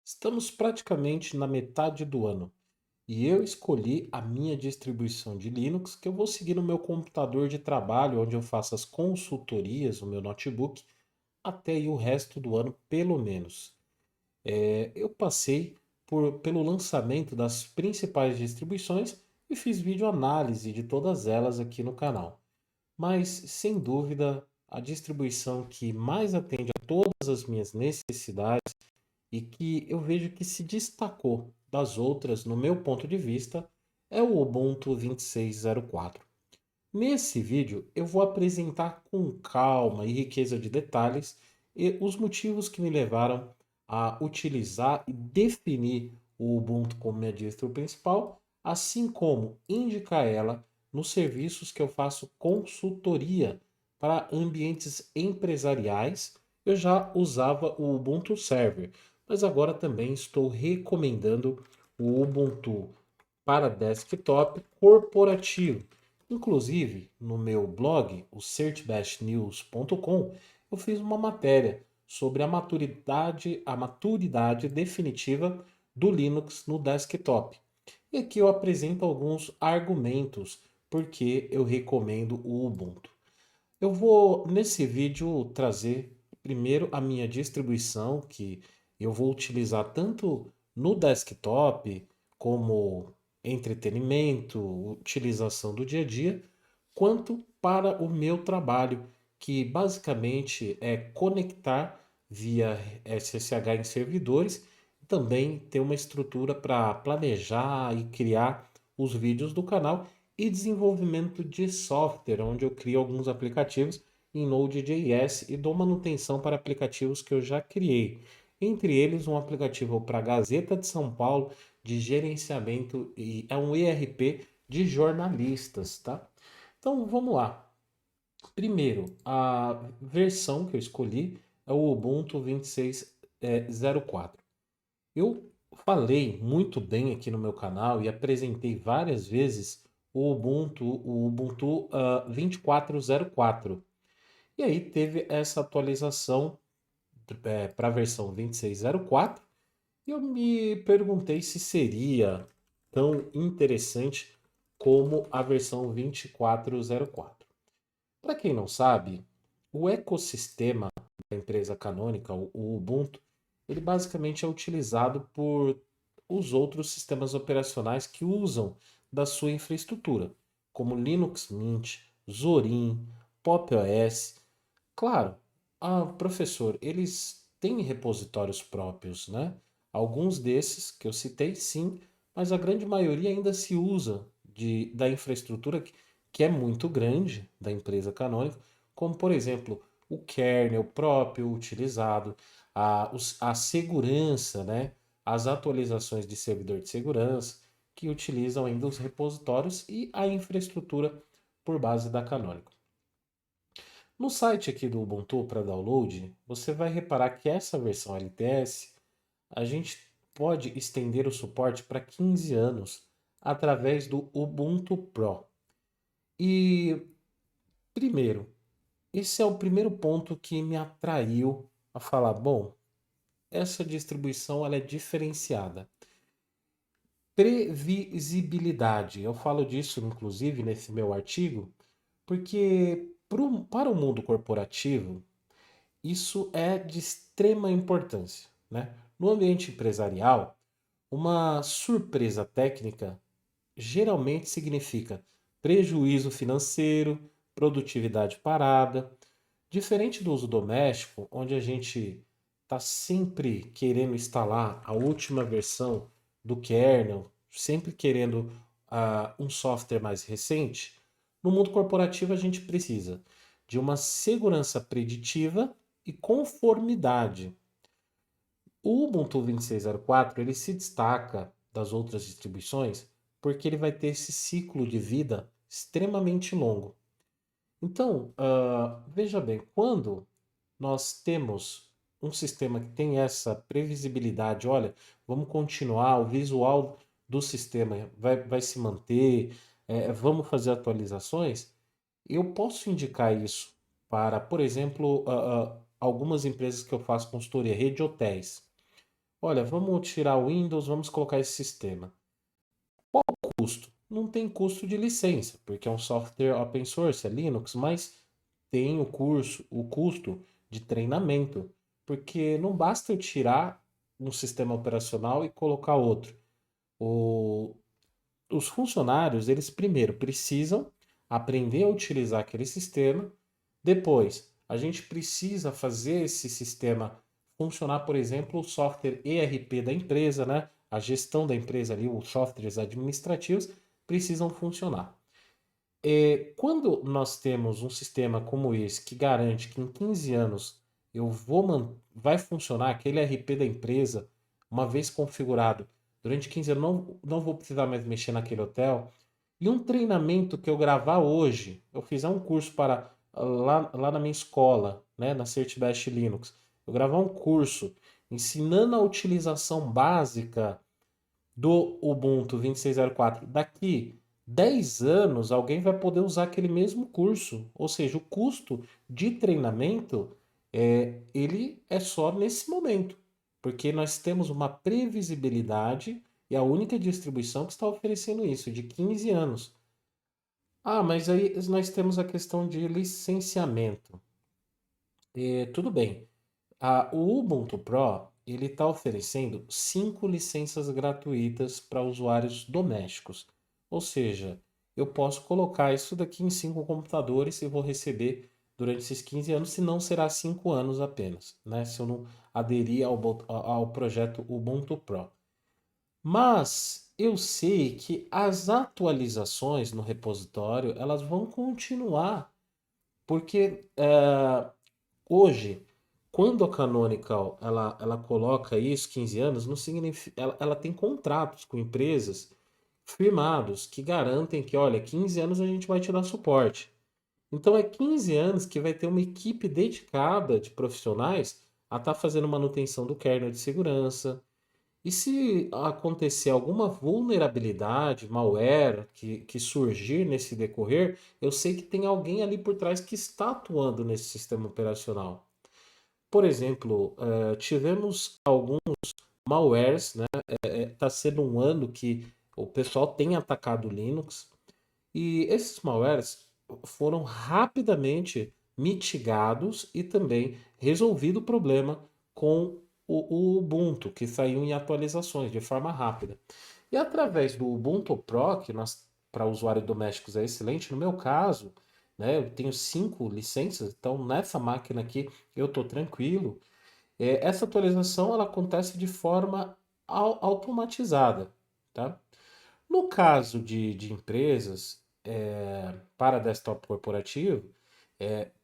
Estamos praticamente na metade do ano e eu escolhi a minha distribuição de Linux que eu vou seguir no meu computador de trabalho, onde eu faço as consultorias no meu notebook, até aí o resto do ano, pelo menos. Eu passei pelo lançamento das principais distribuições e fiz vídeo análise de todas elas aqui no canal. Mas, sem dúvida, a distribuição que mais atende a todas as minhas necessidades e que eu vejo que se destacou das outras, no meu ponto de vista, é o Ubuntu 26.04. Nesse vídeo, eu vou apresentar com calma e riqueza de detalhes os motivos que me levaram a utilizar e definir o Ubuntu como minha distro principal, assim como indicar ela nos serviços que eu faço consultoria para ambientes empresariais. Eu já usava o Ubuntu Server, mas agora também estou recomendando o Ubuntu para desktop corporativo. Inclusive, no meu blog, o searchbashnews.com, eu fiz uma matéria sobre a maturidade definitiva do Linux no desktop. E aqui eu apresento alguns argumentos porque eu recomendo o Ubuntu. Eu vou nesse vídeo trazer primeiro a minha distribuição que eu vou utilizar tanto no desktop como entretenimento, utilização do dia a dia, quanto para o meu trabalho, que basicamente é conectar via SSH em servidores, e também ter uma estrutura para planejar e criar os vídeos do canal e desenvolvimento de software, onde eu crio alguns aplicativos em Node.js e dou manutenção para aplicativos que eu já criei. Entre eles, um aplicativo para a Gazeta de São Paulo de gerenciamento e é um ERP de jornalistas, tá? Então vamos lá. Primeiro, a versão que eu escolhi é o Ubuntu 26.04. Eu falei muito bem aqui no meu canal e apresentei várias vezes o Ubuntu 24.04. E aí teve essa atualização para a versão 26.04 e eu me perguntei se seria tão interessante como a versão 24.04. Para quem não sabe, o ecossistema da empresa canônica, o Ubuntu, ele basicamente é utilizado por os outros sistemas operacionais que usam da sua infraestrutura, como Linux Mint, Zorin, Pop! OS. Claro, professor, eles têm repositórios próprios, né? Alguns desses que eu citei, sim, mas a grande maioria ainda se usa da infraestrutura que é muito grande da empresa Canonical, como por exemplo o kernel próprio utilizado, a segurança, né? As atualizações de servidor de segurança que utilizam ainda os repositórios e a infraestrutura por base da Canonical. No site aqui do Ubuntu para download, você vai reparar que essa versão LTS a gente pode estender o suporte para 15 anos através do Ubuntu Pro. E primeiro, esse é o primeiro ponto que me atraiu a falar, bom, essa distribuição ela é diferenciada. Previsibilidade. Eu falo disso, inclusive, nesse meu artigo, porque para o mundo corporativo, isso é de extrema importância, né? No ambiente empresarial, uma surpresa técnica geralmente significa prejuízo financeiro, produtividade parada. Diferente do uso doméstico, onde a gente está sempre querendo instalar a última versão do kernel, sempre querendo um software mais recente, no mundo corporativo a gente precisa de uma segurança preditiva e conformidade. O Ubuntu 26.04 ele se destaca das outras distribuições porque ele vai ter esse ciclo de vida extremamente longo. Então, veja bem, quando nós temos um sistema que tem essa previsibilidade, olha, vamos continuar, o visual do sistema vai se manter, vamos fazer atualizações, eu posso indicar isso para, por exemplo, algumas empresas que eu faço consultoria, rede de hotéis. olha, vamos tirar o Windows, vamos colocar esse sistema. Qual o custo? Não tem custo de licença, porque é um software open source, é Linux, mas tem o custo de treinamento, porque não basta eu tirar um sistema operacional e colocar outro. O- os funcionários, eles primeiro precisam aprender a utilizar aquele sistema, depois a gente precisa fazer esse sistema funcionar, por exemplo, o software ERP da empresa, né? A gestão da empresa ali, os softwares administrativos precisam funcionar. Quando nós temos um sistema como esse que garante que em 15 anos vai funcionar aquele RP da empresa, uma vez configurado, durante 15 anos não vou precisar mais mexer naquele hotel, e um treinamento que eu gravar hoje, eu fizer um curso para lá na minha escola, né, na Certbest Linux, eu gravar um curso ensinando a utilização básica do Ubuntu 26.04, daqui 10 anos alguém vai poder usar aquele mesmo curso. Ou seja, o custo de treinamento ele é só nesse momento, porque nós temos uma previsibilidade e a única distribuição que está oferecendo isso, de 15 anos. Ah, mas aí nós temos a questão de licenciamento. Tudo bem. O Ubuntu Pro ele está oferecendo 5 licenças gratuitas para usuários domésticos. Ou seja, eu posso colocar isso daqui em 5 computadores e vou receber durante esses 15 anos, se não será 5 anos apenas, né? Se eu não aderir ao projeto Ubuntu Pro. Mas eu sei que as atualizações no repositório elas vão continuar, porque hoje, quando a Canonical ela coloca isso, 15 anos, não significa, ela tem contratos com empresas firmados que garantem que, olha, 15 anos a gente vai te dar suporte. Então é 15 anos que vai ter uma equipe dedicada de profissionais a estar fazendo manutenção do kernel de segurança. E se acontecer alguma vulnerabilidade, malware que surgir nesse decorrer, eu sei que tem alguém ali por trás que está atuando nesse sistema operacional. Por exemplo, tivemos alguns malwares, né? Está sendo um ano que o pessoal tem atacado o Linux e esses malwares foram rapidamente mitigados e também resolvido o problema com o Ubuntu, que saiu em atualizações de forma rápida. E através do Ubuntu Pro, que para usuários domésticos é excelente, no meu caso, né, eu tenho 5 licenças, então nessa máquina aqui eu estou tranquilo. Essa atualização ela acontece de forma automatizada, tá? No caso de empresas para desktop corporativo,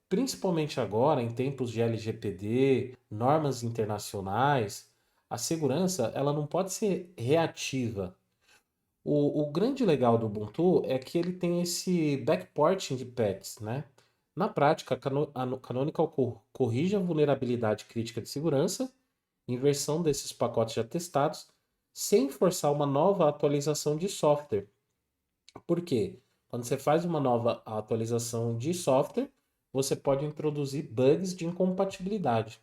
principalmente agora em tempos de LGPD, normas internacionais, a segurança ela não pode ser reativa. O grande legal do Ubuntu é que ele tem esse backporting de patches, né? Na prática, a Canonical corrige a vulnerabilidade crítica de segurança em versão desses pacotes já testados, sem forçar uma nova atualização de software. Por quê? Quando você faz uma nova atualização de software, você pode introduzir bugs de incompatibilidade.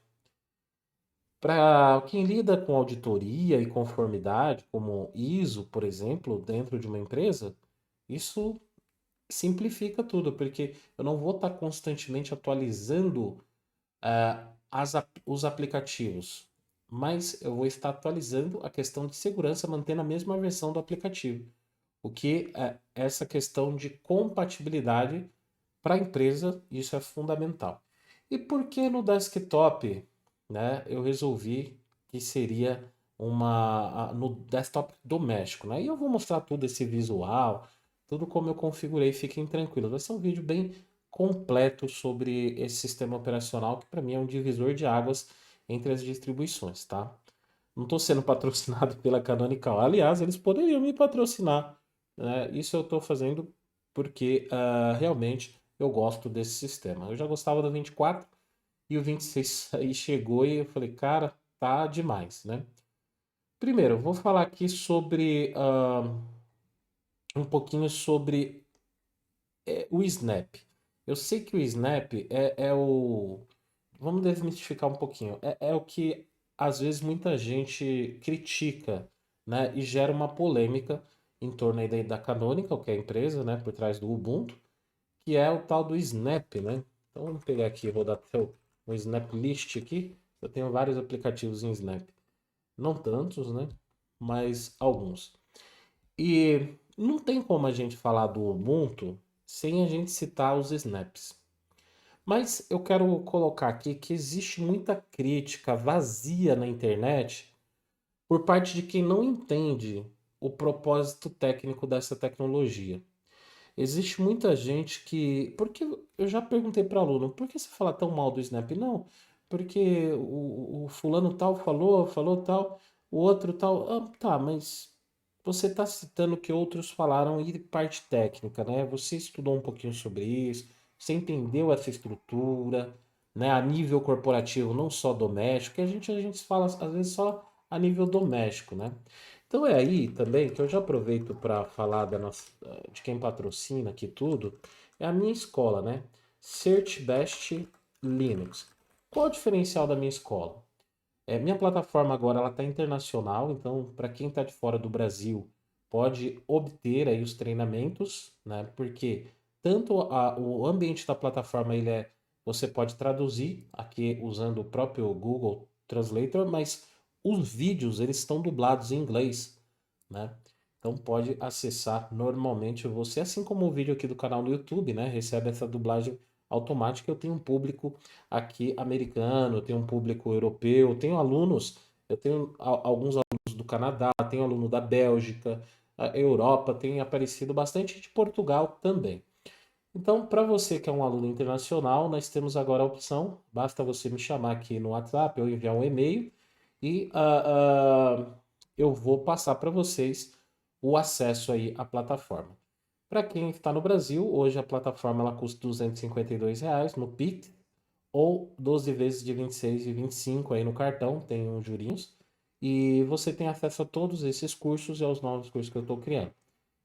Para quem lida com auditoria e conformidade, como ISO, por exemplo, dentro de uma empresa, isso simplifica tudo, porque eu não vou estar constantemente atualizando os aplicativos, mas eu vou estar atualizando a questão de segurança, mantendo a mesma versão do aplicativo. O que é essa questão de compatibilidade para a empresa, isso é fundamental. E por que no desktop, né, eu resolvi que seria no desktop doméstico, né? E eu vou mostrar tudo esse visual, tudo como eu configurei, fiquem tranquilos. Vai ser um vídeo bem completo sobre esse sistema operacional que para mim é um divisor de águas entre as distribuições, tá? Não estou sendo patrocinado pela Canonical. Aliás, eles poderiam me patrocinar, né? Isso eu estou fazendo porque realmente eu gosto desse sistema. Eu já gostava do 24 e o 26 aí chegou e eu falei, cara, tá demais, né? Primeiro, eu vou falar aqui sobre um pouquinho sobre o Snap. Eu sei que o Snap é o. Vamos desmistificar um pouquinho. É o que às vezes muita gente critica, né, e gera uma polêmica em torno aí da Canonical, que é a empresa, né, por trás do Ubuntu, que é o tal do Snap, né? Então vamos pegar aqui, vou dar até o Snap List aqui. Eu tenho vários aplicativos em Snap. Não tantos, né? Mas alguns. E não tem como a gente falar do Ubuntu sem a gente citar os snaps. Mas eu quero colocar aqui que existe muita crítica vazia na internet por parte de quem não entende o propósito técnico dessa tecnologia. Existe muita gente que. Porque eu já perguntei para aluno, por que você fala tão mal do Snap? Não, porque o fulano tal falou tal, o outro tal. Ah, tá, mas você está citando que outros falaram e parte técnica, né? Você estudou um pouquinho sobre isso, você entendeu essa estrutura, né? A nível corporativo, não só doméstico, que a gente fala às vezes só a nível doméstico, né? Então é aí também que eu já aproveito para falar de quem patrocina aqui tudo, é a minha escola, né? Search Best Linux. Qual o diferencial da minha escola? Minha plataforma agora ela está internacional, então para quem está de fora do Brasil pode obter aí os treinamentos, né? Porque tanto o ambiente da plataforma você pode traduzir aqui usando o próprio Google Translator, mas os vídeos eles estão dublados em inglês, né? Então pode acessar normalmente você, assim como o vídeo aqui do canal no YouTube, né? Recebe essa dublagem automática. Eu tenho um público aqui americano, eu tenho um público europeu, eu tenho alunos, eu tenho alguns alunos do Canadá, tenho aluno da Bélgica, a Europa, tem aparecido bastante de Portugal também. Então, para você que é um aluno internacional, nós temos agora a opção, basta você me chamar aqui no WhatsApp ou enviar um e-mail e eu vou passar para vocês o acesso aí à plataforma. Para quem está no Brasil, hoje a plataforma ela custa R$ 252 no Pix ou 12 vezes de 26 e 25 aí no cartão, tem uns jurinhos. E você tem acesso a todos esses cursos e aos novos cursos que eu estou criando.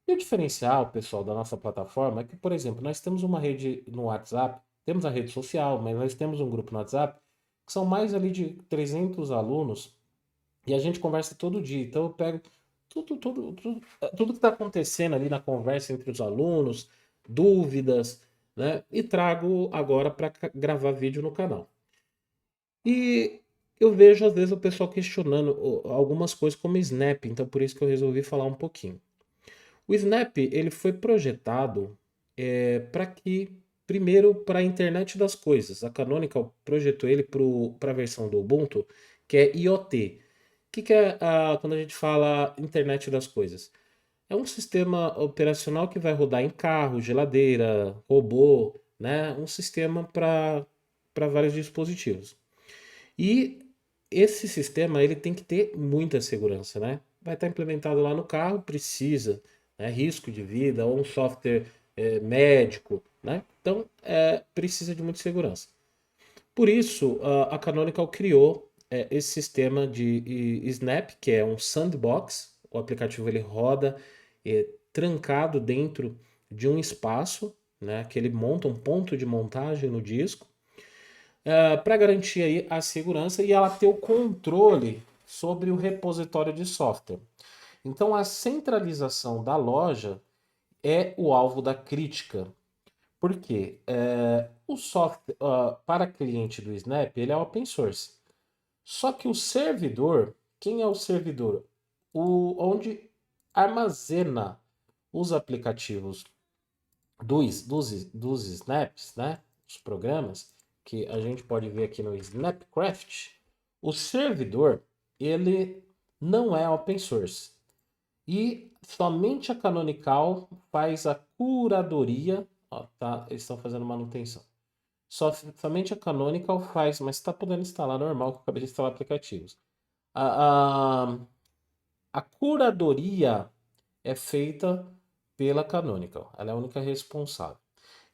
E o diferencial, pessoal, da nossa plataforma é que, por exemplo, nós temos uma rede no WhatsApp, temos a rede social, mas nós temos um grupo no WhatsApp que são mais ali de 300 alunos e a gente conversa todo dia. Então eu pego tudo que está acontecendo ali na conversa entre os alunos, dúvidas, né? E trago agora para gravar vídeo no canal. E eu vejo às vezes o pessoal questionando algumas coisas como Snap, então por isso que eu resolvi falar um pouquinho. O Snap ele foi projetado para que, primeiro, para a internet das coisas. A Canonical projetou ele para a versão do Ubuntu, que é IoT. O que é quando a gente fala internet das coisas? É um sistema operacional que vai rodar em carro, geladeira, robô, né? Um sistema para vários dispositivos. E esse sistema ele tem que ter muita segurança, né? Vai estar implementado lá no carro, precisa, né? Risco de vida ou um software médico, né? Então precisa de muita segurança. Por isso a Canonical criou esse sistema de Snap, que é um sandbox. O aplicativo ele roda trancado dentro de um espaço, né? Que ele monta um ponto de montagem no disco para garantir aí a segurança e ela ter o controle sobre o repositório de software. Então, a centralização da loja é o alvo da crítica. Por quê? O software para cliente do Snap ele é open source. Só que o servidor, quem é o servidor? Onde armazena os aplicativos dos snaps, né? Os programas que a gente pode ver aqui no Snapcraft, o servidor ele não é open source e somente a Canonical faz a curadoria. Ó, tá, eles estão fazendo manutenção. Somente a Canonical faz, mas está podendo instalar normal, que eu acabei de instalar aplicativos. A, a, a curadoria é feita pela Canonical, ela é a única responsável.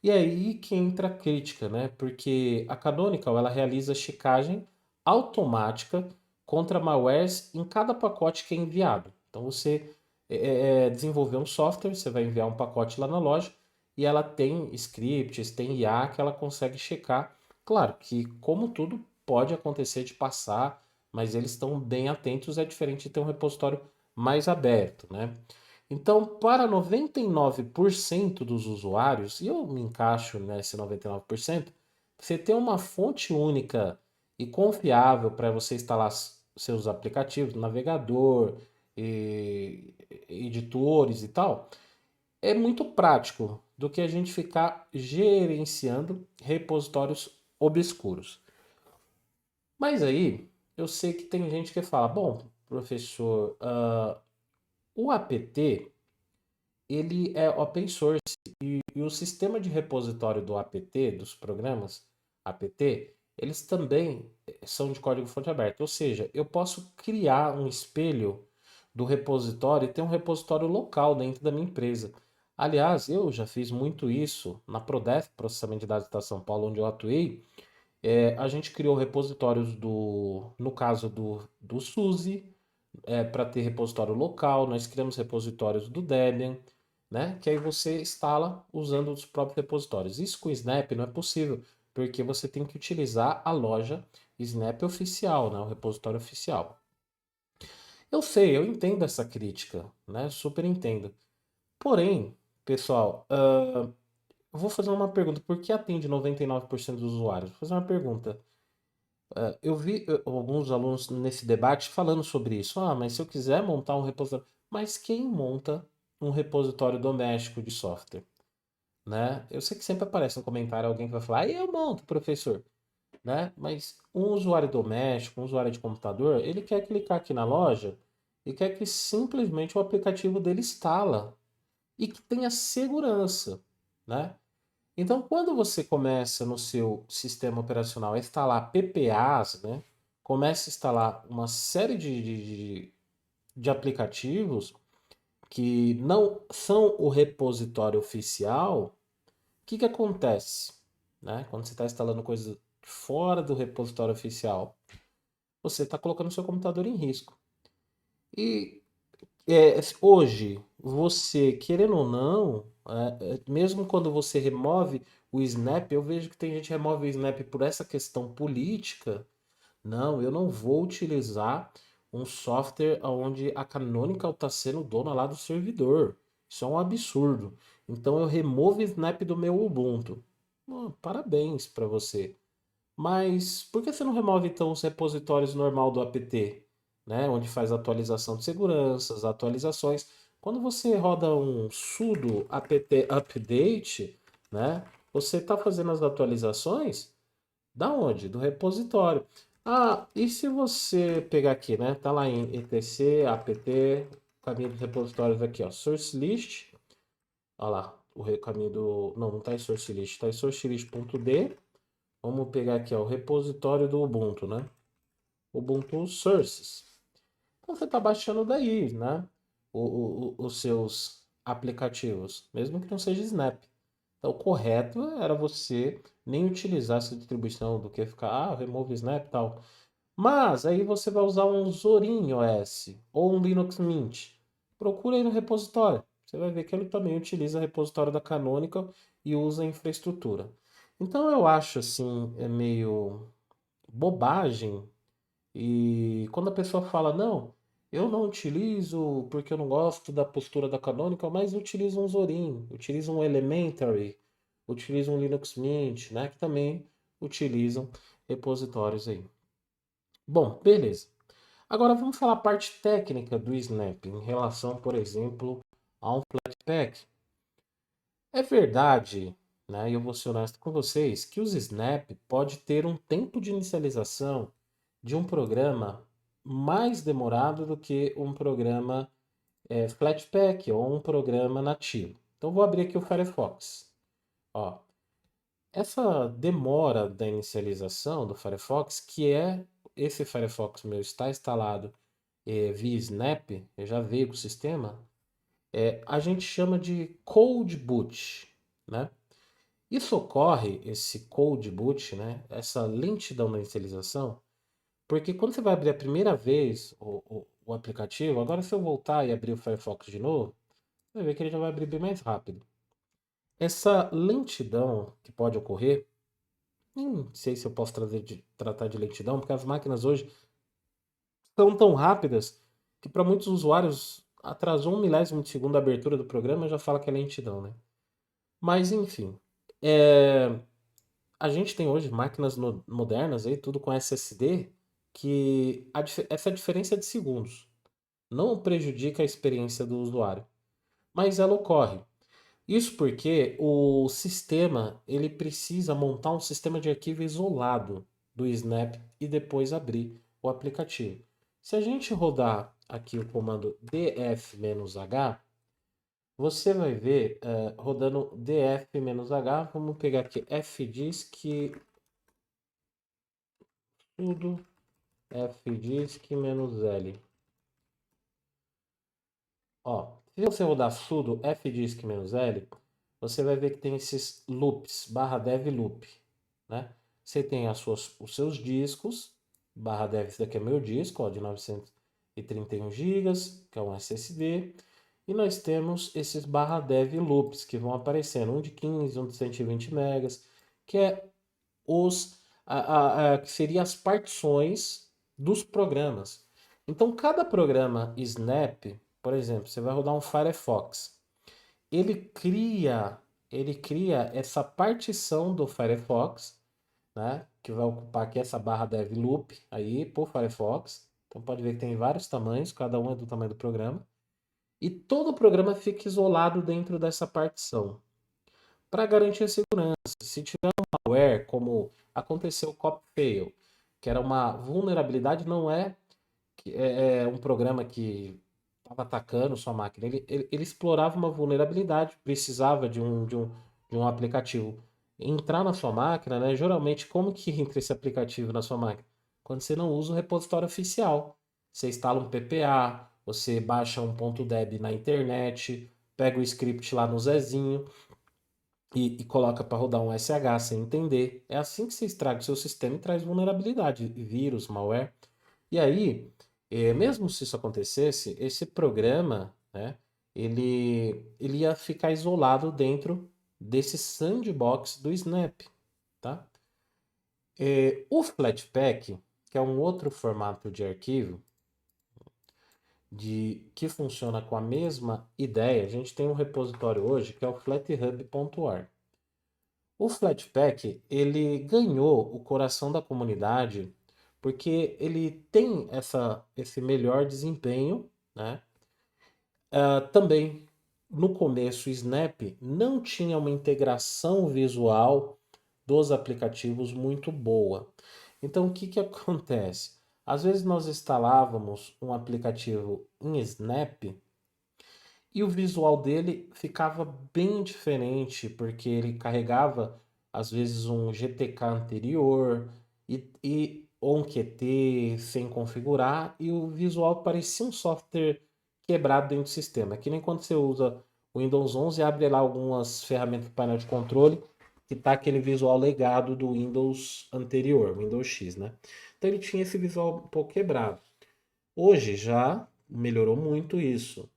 E aí que entra a crítica, né? Porque a Canonical ela realiza checagem automática contra malwares em cada pacote que é enviado. Então você desenvolveu um software, você vai enviar um pacote lá na loja e ela tem scripts, tem IA que ela consegue checar. Claro que, como tudo, pode acontecer de passar, mas eles estão bem atentos, é diferente de ter um repositório mais aberto, né? Então, para 99% dos usuários, e eu me encaixo nesse 99%, você ter uma fonte única e confiável para você instalar seus aplicativos, navegador, e editores e tal, é muito prático do que a gente ficar gerenciando repositórios obscuros. Mas aí, eu sei que tem gente que fala, bom, professor, o apt, ele é open source e o sistema de repositório do apt, dos programas apt, eles também são de código-fonte aberto. Ou seja, eu posso criar um espelho do repositório e ter um repositório local dentro da minha empresa. Aliás, eu já fiz muito isso na Prodef, Processamento de Dados da São Paulo, onde eu atuei. A gente criou repositórios no caso do SUSE, para ter repositório local, nós criamos repositórios do Debian, né? Que aí você instala usando os próprios repositórios. Isso com o Snap não é possível, porque você tem que utilizar a loja Snap oficial, né? O repositório oficial. Eu sei, eu entendo essa crítica, né? Super entendo. Porém, pessoal, eu vou fazer uma pergunta. Por que atende 99% dos usuários? Vou fazer uma pergunta. Eu vi alguns alunos nesse debate falando sobre isso. Ah, mas se eu quiser montar um repositório. Mas quem monta um repositório doméstico de software? Né? Eu sei que sempre aparece no comentário alguém que vai falar, ah, eu monto, professor. Né? Mas um usuário doméstico, um usuário de computador, ele quer clicar aqui na loja e quer que simplesmente o aplicativo dele instala e que tenha segurança, né? Então, quando você começa no seu sistema operacional a instalar PPAs, né? Começa a instalar uma série de aplicativos que não são o repositório oficial, o que que acontece? Né? Quando você está instalando coisas fora do repositório oficial, você está colocando o seu computador em risco. E hoje, você, querendo ou não, mesmo quando você remove o Snap, eu vejo que tem gente que remove o Snap por essa questão política. Não, eu não vou utilizar um software onde a Canonical está sendo dona lá do servidor. Isso é um absurdo. Então eu removo o Snap do meu Ubuntu. Parabéns para você. Mas por que você não remove então os repositórios normal do apt, né, onde faz atualização de seguranças, atualizações? Quando você roda um sudo apt update, né, você está fazendo as atualizações da onde? Do repositório. Ah, e se você pegar aqui, né, tá lá em etc apt, caminho dos repositórios aqui, ó, source list, olha lá, caminho do, não tá em source list, tá em sourcelist.d. Vamos pegar aqui, ó, o repositório do Ubuntu, né? Ubuntu Sources. Então você está baixando daí, né? Os seus aplicativos, mesmo que não seja Snap. Então, o correto era você nem utilizar essa distribuição do que ficar, remove Snap e tal. Mas aí você vai usar um Zorin OS ou um Linux Mint. Procura aí no repositório. Você vai ver que ele também utiliza o repositório da Canonical e usa a infraestrutura. Então eu acho assim, é meio bobagem. E quando a pessoa fala, não, eu não utilizo porque eu não gosto da postura da Canonical, mas utilizo um Zorin, utilizo um Elementary, utilizo um Linux Mint, né? Que também utilizam repositórios aí. Bom, beleza. Agora vamos falar a parte técnica do Snap em relação, por exemplo, a um Flatpak. É verdade, né, e eu vou ser honesto com vocês, que os Snap pode ter um tempo de inicialização de um programa mais demorado do que um programa Flatpak ou um programa nativo. Então vou abrir aqui o Firefox. Ó, essa demora da inicialização do Firefox, que é esse Firefox meu está instalado via Snap, já veio com o sistema, a gente chama de cold boot, né? Isso ocorre, esse cold boot, né? Essa lentidão na inicialização, porque quando você vai abrir a primeira vez o aplicativo, agora se eu voltar e abrir o Firefox de novo, você vai ver que ele já vai abrir bem mais rápido. Essa lentidão que pode ocorrer, nem sei se eu posso tratar de lentidão, porque as máquinas hoje são tão rápidas que para muitos usuários atrasou um milésimo de segundo a abertura do programa já fala que é lentidão, né? Mas enfim, é, a gente tem hoje máquinas modernas aí, tudo com SSD, que essa diferença é de segundos não prejudica a experiência do usuário, mas ela ocorre. Isso porque o sistema ele precisa montar um sistema de arquivo isolado do Snap e depois abrir o aplicativo. Se a gente rodar aqui o comando df-h, você vai ver rodando df-h, vamos pegar aqui fdisk sudo fdisk-l. Ó, se você rodar sudo fdisk-l, você vai ver que tem esses loops, barra dev loop, né? Você tem os seus discos, barra dev, esse daqui é meu disco, ó, de 931 GB, que é um SSD, e nós temos esses barra dev loops que vão aparecendo, um de 15, um de 120 megas, que é que seria as partições dos programas. Então, cada programa Snap, por exemplo, você vai rodar um Firefox, ele cria, ele cria essa partição do Firefox, né, que vai ocupar aqui essa barra dev loop aí por Firefox. Então pode ver que tem vários tamanhos, cada um é do tamanho do programa. E todo o programa fica isolado dentro dessa partição para garantir a segurança. Se tiver um malware, como aconteceu com o Copfail, que era uma vulnerabilidade, não é, é um programa que estava atacando sua máquina. Ele explorava uma vulnerabilidade, precisava de um aplicativo entrar na sua máquina, né? Geralmente, como que entra esse aplicativo na sua máquina? Quando você não usa o repositório oficial. Você instala um PPA, você baixa um .deb na internet, pega o script lá no Zezinho e coloca para rodar um SH sem entender. É assim que você estraga o seu sistema e traz vulnerabilidade, vírus, malware. E aí, mesmo se isso acontecesse, esse programa, né, ele ia ficar isolado dentro desse sandbox do Snap, tá? O Flatpak, que é um outro formato de arquivo que funciona com a mesma ideia, a gente tem um repositório hoje que é o flathub.org. O Flatpak, ele ganhou o coração da comunidade porque ele tem esse melhor desempenho, né? Também, no começo, o Snap não tinha uma integração visual dos aplicativos muito boa. Então, o que que acontece? Às vezes nós instalávamos um aplicativo em Snap e o visual dele ficava bem diferente, porque ele carregava às vezes um GTK anterior ou um QT sem configurar, e o visual parecia um software quebrado dentro do sistema. É que nem quando você usa o Windows 11 e abre lá algumas ferramentas do painel de controle que tá aquele visual legado do Windows anterior, Windows X, né? Então ele tinha esse visual um pouco quebrado. Hoje já melhorou muito isso.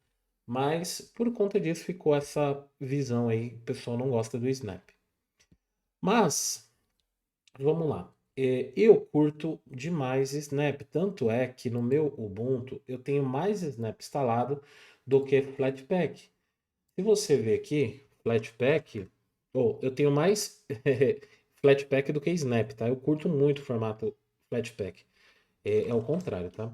Mas por conta disso ficou essa visão aí, o pessoal não gosta do Snap. Mas, vamos lá. Eu curto demais Snap, tanto é que no meu Ubuntu eu tenho mais Snap instalado do que Flatpak. Se você ver aqui, Flatpak, eu tenho mais Flatpak do que Snap, tá? Eu curto muito o formato Flatpak. É o contrário, tá?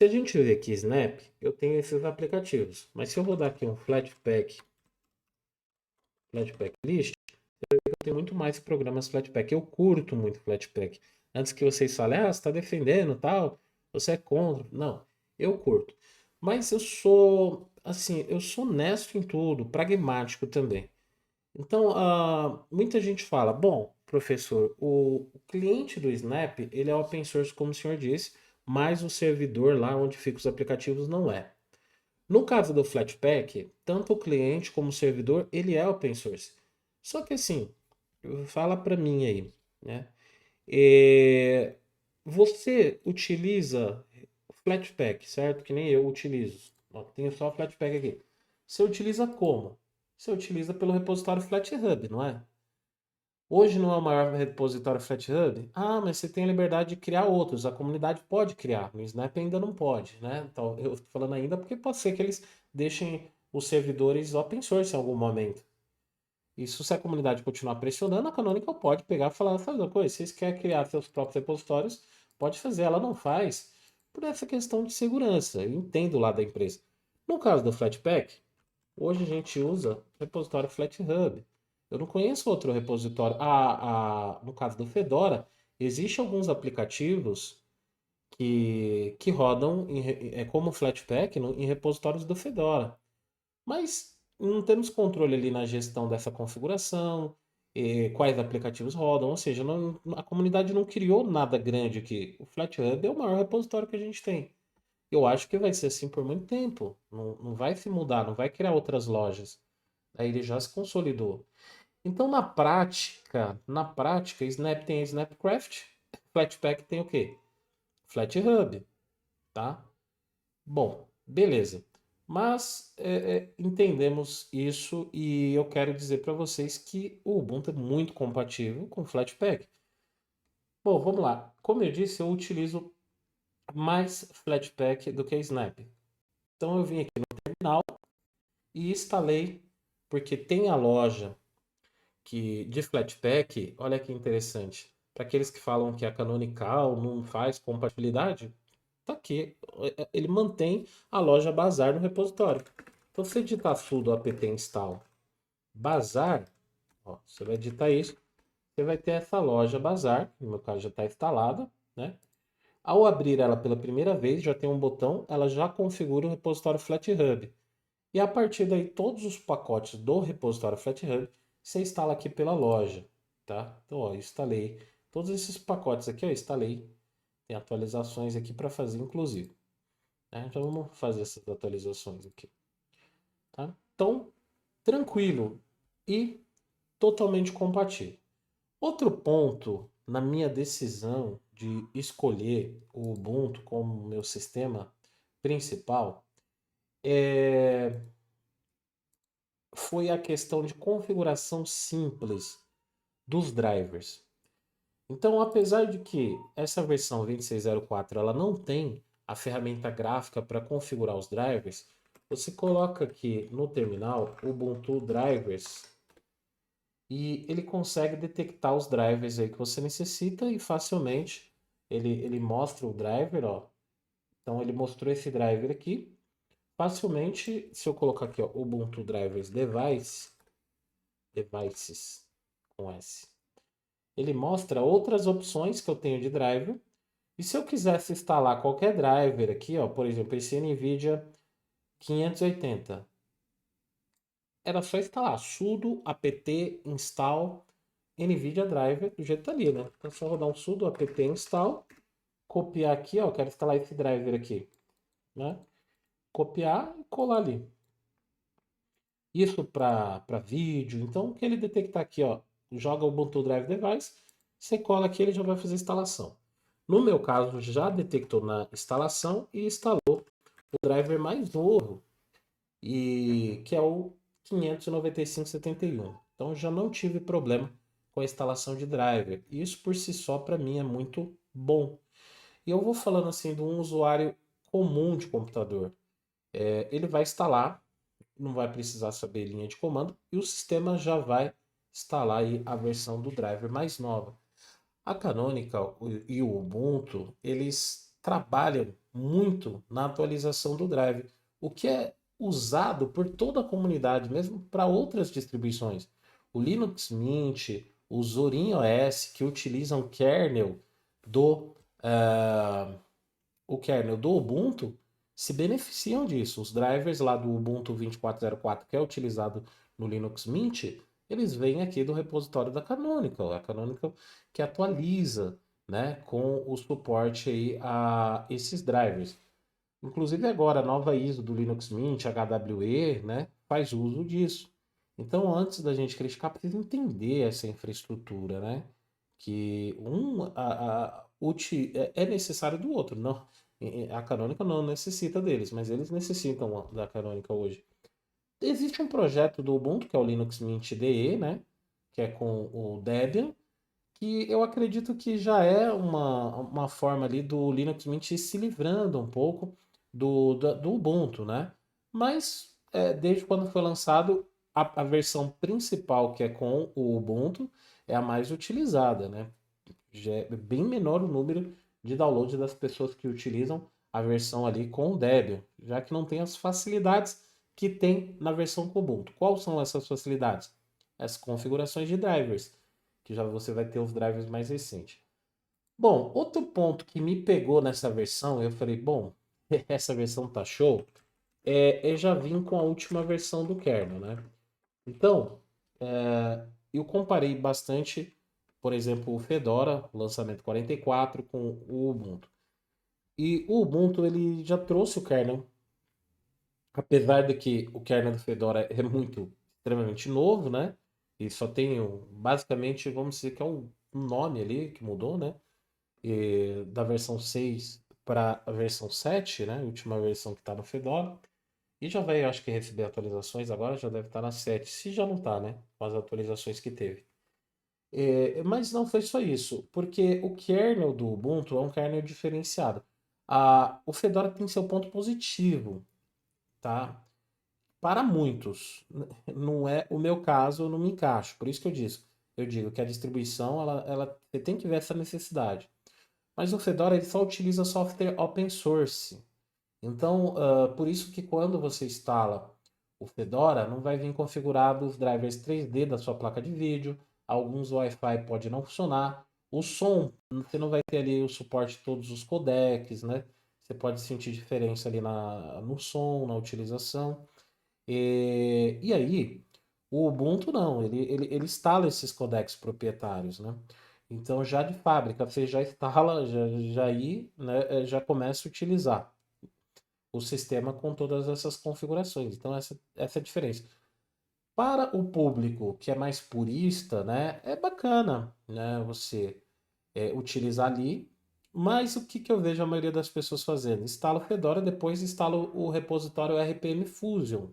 Se a gente ver aqui Snap, eu tenho esses aplicativos. Mas se eu rodar aqui um Flatpak List, eu tenho muito mais programas Flatpak. Eu curto muito Flatpak. Antes que vocês falem, você está defendendo tal, você é contra. Não, eu curto. Mas eu sou, assim, eu sou honesto em tudo, pragmático também. Então, muita gente fala, bom, professor, o cliente do Snap, ele é open source, como o senhor disse, mas o servidor lá onde ficam os aplicativos não é. No caso do Flatpak, tanto o cliente como o servidor, ele é open source. Só que assim, fala para mim aí, né? É, você utiliza o Flatpak, certo? Que nem eu utilizo. Ó, tenho só o Flatpak aqui. Você utiliza como? Você utiliza pelo repositório FlatHub, não é? Hoje não é o maior repositório FlatHub? Ah, mas você tem a liberdade de criar outros. A comunidade pode criar. No Snap ainda não pode, né? Então, eu estou falando ainda porque pode ser que eles deixem os servidores open source em algum momento. Isso, se a comunidade continuar pressionando, a Canonical pode pegar e falar, sabe uma coisa, vocês querem criar seus próprios repositórios, pode fazer. Ela não faz por essa questão de segurança. Eu entendo lá da empresa. No caso do Flatpak, hoje a gente usa repositório FlatHub. Eu não conheço outro repositório. No caso do Fedora, existem alguns aplicativos que rodam como Flatpak em repositórios do Fedora. Mas não temos controle ali na gestão dessa configuração, quais aplicativos rodam, ou seja, a comunidade não criou nada grande aqui. O FlatHub é o maior repositório que a gente tem. Eu acho que vai ser assim por muito tempo. Não, não vai se mudar, não vai criar outras lojas. Aí ele já se consolidou. Então, na prática, Snap tem a Snapcraft, Flatpak tem o quê? FlatHub, tá? Bom, beleza. Mas entendemos isso e eu quero dizer para vocês que o Ubuntu é muito compatível com o Flatpak. Bom, vamos lá. Como eu disse, eu utilizo mais Flatpak do que Snap. Então eu vim aqui no terminal e instalei, porque tem a loja de Flatpak, olha que interessante. Para aqueles que falam que a Canonical não faz compatibilidade, tá aqui. Ele mantém a loja Bazar no repositório. Então, se você digitar sudo apt install Bazar, ó, você vai digitar isso, você vai ter essa loja Bazar, no meu caso já está instalada, né? Ao abrir ela pela primeira vez, já tem um botão, ela já configura o repositório FlatHub. E a partir daí, todos os pacotes do repositório FlatHub você instala aqui pela loja, tá? Então, ó, instalei todos esses pacotes aqui, ó, instalei. Tem atualizações aqui para fazer, inclusive, né? Então, vamos fazer essas atualizações aqui, tá? Então, tranquilo e totalmente compatível. Outro ponto na minha decisão de escolher o Ubuntu como meu sistema principal foi a questão de configuração simples dos drivers. Então, apesar de que essa versão 2604 ela não tem a ferramenta gráfica para configurar os drivers, você coloca aqui no terminal Ubuntu Drivers e ele consegue detectar os drivers aí que você necessita e facilmente ele mostra o driver, ó. Então ele mostrou esse driver aqui. Facilmente, se eu colocar aqui, ó, Ubuntu Drivers Devices com S, ele mostra outras opções que eu tenho de driver. E se eu quisesse instalar qualquer driver aqui, ó, por exemplo, esse NVIDIA 580, era só instalar sudo apt install NVIDIA driver do jeito que tá ali, né? Então é só rodar um sudo apt install, copiar aqui, ó, quero instalar esse driver aqui, né? Copiar e colar ali. Isso para vídeo, então o que ele detectar aqui, ó, joga o Ubuntu Drive Device, você cola aqui, ele já vai fazer a instalação. No meu caso, já detectou na instalação e instalou o driver mais novo, e que é o 59571. Então já não tive problema com a instalação de driver. Isso por si só para mim é muito bom. E eu vou falando assim de um usuário comum de computador. Ele vai instalar, não vai precisar saber linha de comando e o sistema já vai instalar aí a versão do driver mais nova. A Canonical e o Ubuntu, eles trabalham muito na atualização do drive, o que é usado por toda a comunidade, mesmo para outras distribuições. O Linux Mint, o Zorin OS, que utilizam do, ah, o kernel do Ubuntu, se beneficiam disso. Os drivers lá do Ubuntu 24.04, que é utilizado no Linux Mint, eles vêm aqui do repositório da Canonical, a Canonical que atualiza, né, com o suporte aí a esses drivers. Inclusive agora a nova ISO do Linux Mint, HWE, né, faz uso disso. Então, antes da gente criticar, precisa entender essa infraestrutura, né? Que é necessário do outro. Não, a Canonical não necessita deles, mas eles necessitam da Canonical hoje. Existe um projeto do Ubuntu, que é o Linux Mint DE, né? que é com o Debian, que eu acredito que já é uma forma ali do Linux Mint ir se livrando um pouco do Ubuntu, né? Mas desde quando foi lançado, a versão principal, que é com o Ubuntu, é a mais utilizada, né? Já é bem menor o número de download das pessoas que utilizam a versão ali com o Debian, já que não tem as facilidades que tem na versão com Ubuntu. Quais são essas facilidades? As configurações de drivers, que já você vai ter os drivers mais recentes. Bom, outro ponto que me pegou nessa versão, eu falei, bom, essa versão tá show, eu já vim com a última versão do kernel, né? Então, eu comparei bastante, por exemplo, o Fedora, o lançamento 44, com o Ubuntu. E o Ubuntu ele já trouxe o kernel, apesar de que o kernel do Fedora é muito extremamente novo, né? E só tem basicamente, vamos dizer que é um nome ali que mudou, né? Da versão 6 para a versão 7, né? A última versão que está no Fedora. E já vai, acho que receber atualizações agora, já deve estar na 7, se já não está, né? Com as atualizações que teve. Mas não foi só isso, porque o kernel do Ubuntu é um kernel diferenciado. O Fedora tem seu ponto positivo, tá? Para muitos. Não é o meu caso, eu não me encaixo. Por isso que eu digo que a distribuição, você tem que ver essa necessidade. Mas o Fedora ele só utiliza software open source. Então, por isso que quando você instala o Fedora, não vai vir configurado os drivers 3D da sua placa de vídeo, alguns Wi-Fi pode não funcionar, o som, você não vai ter ali o suporte de todos os codecs, né? Você pode sentir diferença ali no som, na utilização. E aí, o Ubuntu não, ele instala esses codecs proprietários, né? Então, já de fábrica, você já instala, já aí, né, já começa a utilizar o sistema com todas essas configurações. Então, essa é a diferença. Para o público que é mais purista, né, é bacana, né, você utilizar ali, mas o que, que eu vejo a maioria das pessoas fazendo? Instala o Fedora, depois instala o repositório RPM Fusion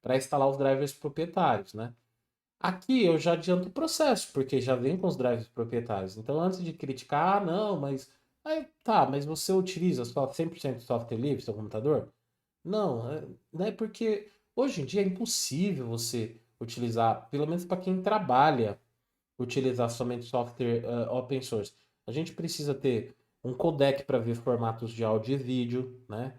para instalar os drivers proprietários, né? Aqui eu já adianto o processo, porque já vem com os drivers proprietários. Então, antes de criticar, não, mas. Aí, tá, mas você utiliza só 100% de software livre, seu computador? Não, né? Porque hoje em dia é impossível você utilizar, pelo menos para quem trabalha, utilizar somente software open source. A gente precisa ter um codec para ver formatos de áudio e vídeo, né?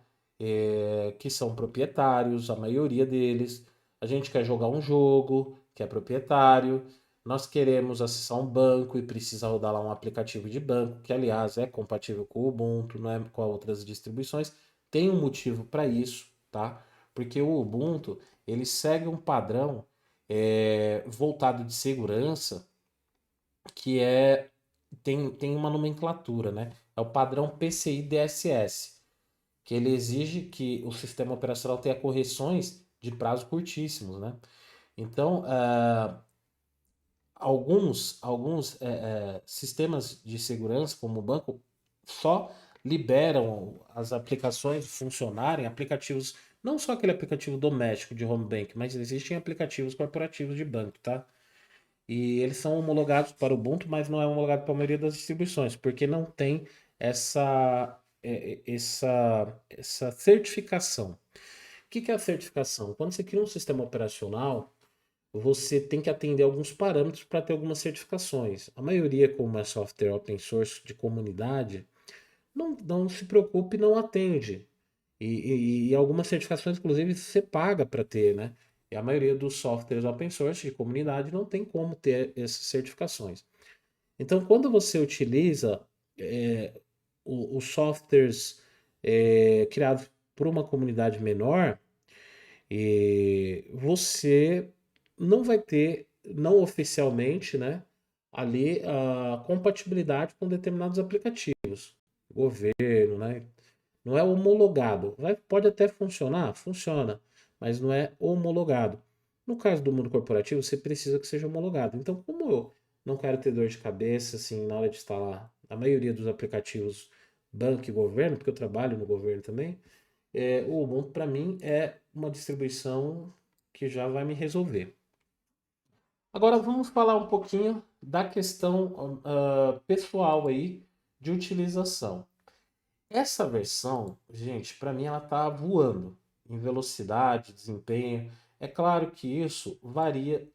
Que são proprietários, a maioria deles. A gente quer jogar um jogo que é proprietário. Nós queremos acessar um banco e precisa rodar lá um aplicativo de banco, que aliás é compatível com o Ubuntu, não é com outras distribuições. Tem um motivo para isso, tá? Porque o Ubuntu ele segue um padrão voltado de segurança que tem uma nomenclatura, né? É o padrão PCI DSS, que ele exige que o sistema operacional tenha correções de prazo curtíssimos, né? Então, alguns sistemas de segurança, como o banco, só liberam as aplicações funcionarem, aplicativos, não só aquele aplicativo doméstico de home bank, mas existem aplicativos corporativos de banco, tá? E eles são homologados para o Ubuntu, mas não é homologado para a maioria das distribuições, porque não tem essa certificação. O que que é a certificação? Quando você cria um sistema operacional, você tem que atender alguns parâmetros para ter algumas certificações. A maioria, como é software open source de comunidade, não se preocupe, não atende. E algumas certificações, inclusive, você paga para ter, né? E a maioria dos softwares open source de comunidade não tem como ter essas certificações. Então, quando você utiliza os softwares criados por uma comunidade menor, você não vai ter, não oficialmente, né, ali a compatibilidade com determinados aplicativos, governo, né? Não é homologado. Pode até funcionar? Funciona, mas não é homologado. No caso do mundo corporativo, você precisa que seja homologado. Então, como eu não quero ter dor de cabeça assim na hora de instalar a maioria dos aplicativos banco e governo, porque eu trabalho no governo também, o Ubuntu para mim é uma distribuição que já vai me resolver. Agora vamos falar um pouquinho da questão pessoal aí de utilização. Essa versão, gente, para mim ela tá voando em velocidade, desempenho. É claro que isso varia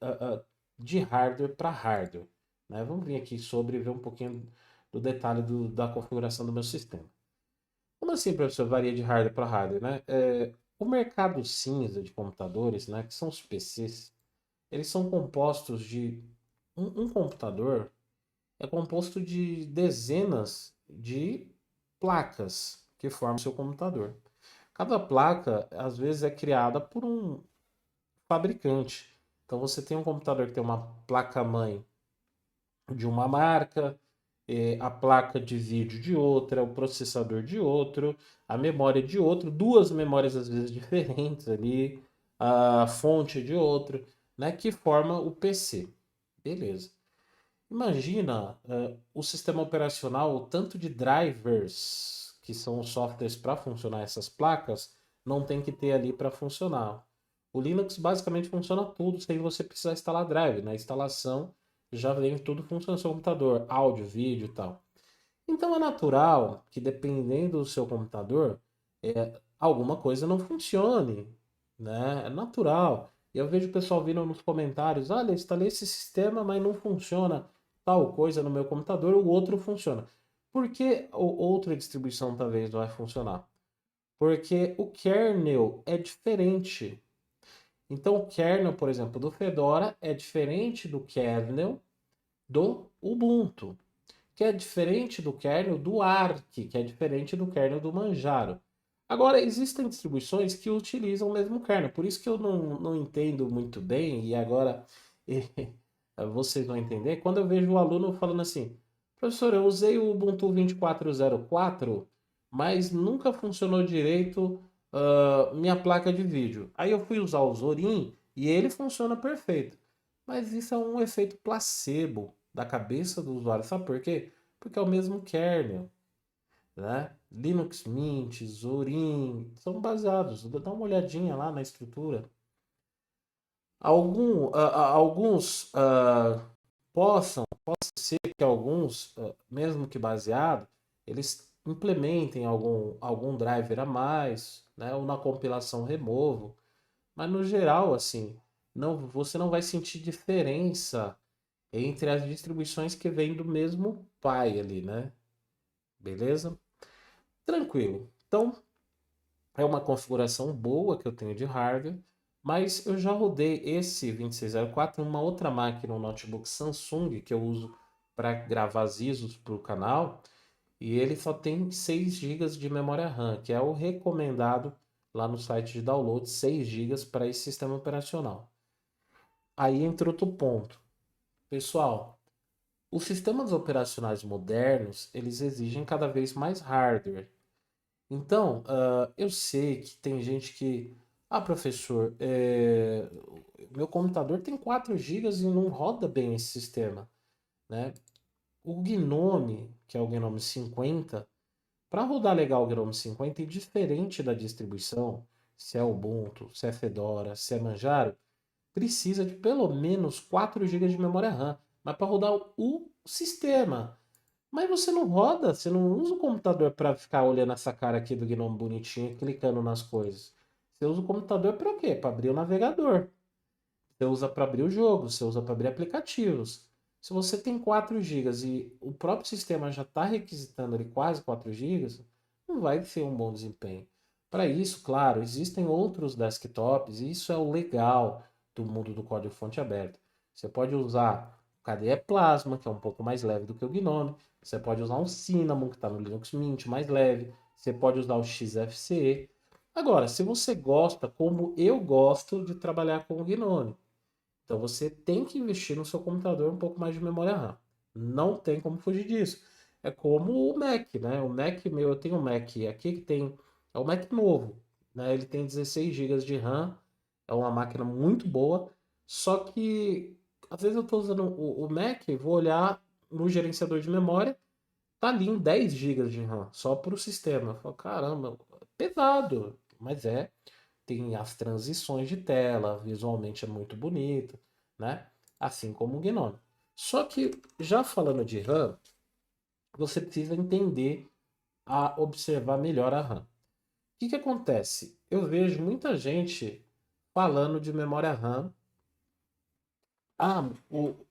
de hardware para hardware, né? Vamos vir aqui sobre ver um pouquinho do detalhe da configuração do meu sistema. Como assim, professor, varia de hardware para hardware, né? O mercado cinza de computadores, né, que são os PCs, eles são compostos de um computador é composto de dezenas de placas que formam seu computador. Cada placa, às vezes, é criada por um fabricante. Então, você tem um computador que tem uma placa-mãe de uma marca, a placa de vídeo de outra, o processador de outro, a memória de outro, duas memórias às vezes diferentes ali, a fonte de outro, né, que forma o PC. Beleza. Imagina, o sistema operacional, o tanto de drivers, que são os softwares para funcionar essas placas, não tem que ter ali para funcionar. O Linux basicamente funciona tudo sem você precisar instalar drive. Na instalação já vem tudo funcionando no seu computador, áudio, vídeo e tal. Então é natural que dependendo do seu computador, alguma coisa não funcione, né? É natural. E eu vejo o pessoal vindo nos comentários, olha, instalei esse sistema, mas não funciona tal coisa no meu computador, o outro funciona. Por que outra distribuição talvez não vai funcionar? Porque o kernel é diferente. Então o kernel, por exemplo, do Fedora é diferente do kernel do Ubuntu, que é diferente do kernel do Arch, que é diferente do kernel do Manjaro. Agora, existem distribuições que utilizam o mesmo kernel, por isso que eu não entendo muito bem, e agora vocês vão entender, quando eu vejo o aluno falando assim, professor, eu usei o Ubuntu 24.04, mas nunca funcionou direito minha placa de vídeo. Aí eu fui usar o Zorin e ele funciona perfeito. Mas isso é um efeito placebo da cabeça do usuário. Sabe por quê? Porque é o mesmo kernel, né? Linux Mint, Zorin, são baseados. Dá uma olhadinha lá na estrutura. Alguns possa ser que alguns, mesmo que baseado, eles implementem algum driver a mais, né? Ou na compilação removo. Mas no geral, assim, você não vai sentir diferença entre as distribuições que vêm do mesmo pai ali, né? Beleza? Tranquilo. Então, é uma configuração boa que eu tenho de hardware, mas eu já rodei esse 2604 em uma outra máquina, um notebook Samsung, que eu uso para gravar as ISOs para o canal, e ele só tem 6 gigas de memória RAM, que é o recomendado lá no site de download, 6 gigas para esse sistema operacional. Aí entra outro ponto. Pessoal, os sistemas operacionais modernos, eles exigem cada vez mais hardware. Então, eu sei que tem gente que, professor, meu computador tem 4 gigas e não roda bem esse sistema, né? O Gnome, que é o Gnome 50, para rodar legal o Gnome 50, e diferente da distribuição, se é Ubuntu, se é Fedora, se é Manjaro, precisa de pelo menos 4 gigas de memória RAM, mas para rodar o sistema. Mas você não roda, você não usa o computador para ficar olhando essa cara aqui do Gnome bonitinho e clicando nas coisas. Você usa o computador para o quê? Para abrir o navegador. Você usa para abrir o jogo, você usa para abrir aplicativos. Se você tem 4 gigas e o próprio sistema já está requisitando ali quase 4 gigas, não vai ser um bom desempenho. Para isso, claro, existem outros desktops e isso é o legal do mundo do código-fonte aberto. Você pode usar o KDE Plasma, que é um pouco mais leve do que o Gnome. Você pode usar um Cinnamon, que está no Linux Mint, mais leve. Você pode usar o XFCE. Agora, se você gosta, como eu gosto, de trabalhar com o Gnome, então você tem que investir no seu computador um pouco mais de memória RAM. Não tem como fugir disso. É como o Mac, né? O Mac meu, eu tenho um Mac aqui que tem. É o Mac novo, né? Ele tem 16 gigas de RAM. É uma máquina muito boa. Só que às vezes eu estou usando o Mac, vou olhar no gerenciador de memória, tá ali em 10 gigas de RAM, só para o sistema. Eu falo, caramba, pesado. Mas tem as transições de tela, visualmente é muito bonito, né? assim como o Gnome. Só que, já falando de RAM, você precisa entender a observar melhor a RAM. O que acontece? Eu vejo muita gente falando de memória RAM. Ah,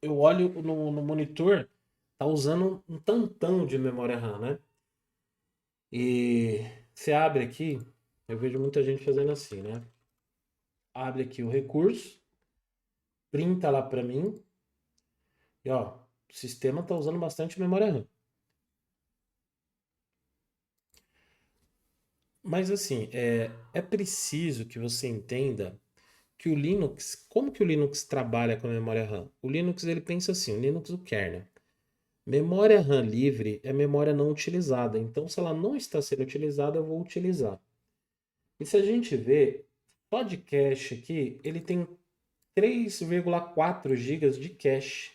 eu olho no monitor, tá usando um tantão de memória RAM, né? E você abre aqui, eu vejo muita gente fazendo assim, né? Abre aqui o recurso, printa lá para mim, e ó, o sistema tá usando bastante memória RAM. Mas assim, é preciso que você entenda que o Linux, como que o Linux trabalha com a memória RAM? O Linux ele pensa assim, o Linux o kernel. Memória RAM livre é memória não utilizada. Então, se ela não está sendo utilizada, eu vou utilizar. E se a gente vê, só de cache aqui, ele tem 3,4 gigas de cache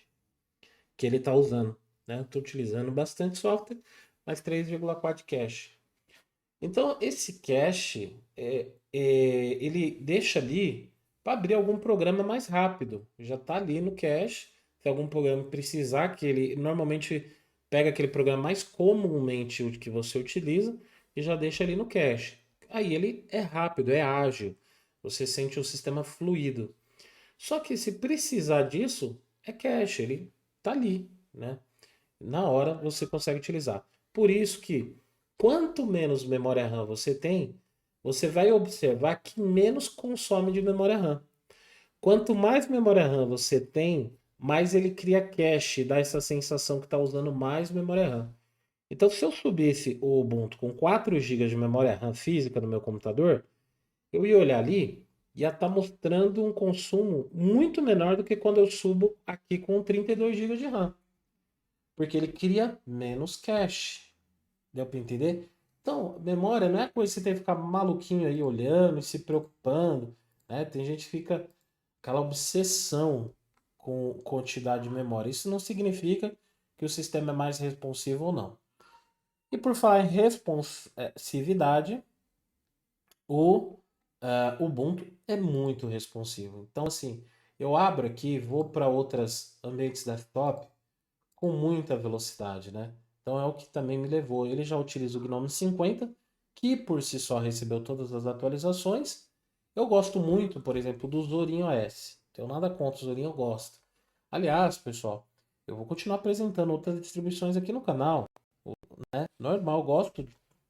que ele está usando. Né? Estou utilizando bastante software, mas 3,4 de cache. Então, esse cache, ele deixa ali para abrir algum programa mais rápido. Já está ali no cache. Se algum programa precisar, que ele normalmente pega aquele programa mais comumente o que você utiliza e já deixa ali no cache. Aí ele é rápido, é ágil. Você sente o sistema fluido. Só que se precisar disso, é cache, ele está ali, né? Na hora você consegue utilizar. Por isso que quanto menos memória RAM você tem, você vai observar que menos consome de memória RAM. Quanto mais memória RAM você tem, mais ele cria cache, dá essa sensação que está usando mais memória RAM. Então, se eu subisse o Ubuntu com 4 GB de memória RAM física no meu computador, eu ia olhar ali e ia estar mostrando um consumo muito menor do que quando eu subo aqui com 32 GB de RAM. Porque ele cria menos cache. Deu para entender? Então, memória não é coisa que você tem que ficar maluquinho aí olhando e se preocupando. Né? Tem gente que fica aquela obsessão com quantidade de memória. Isso não significa que o sistema é mais responsivo ou não. E por falar em responsividade, o Ubuntu é muito responsivo. Então, assim, eu abro aqui, vou para outros ambientes desktop com muita velocidade, né? Então é o que também me levou. Ele já utiliza o Gnome 50, que por si só recebeu todas as atualizações. Eu gosto muito, por exemplo, do Zorin OS. Tenho nada contra o Zorin, eu gosto. Aliás, pessoal, eu vou continuar apresentando outras distribuições aqui no canal, né? Normal, gosto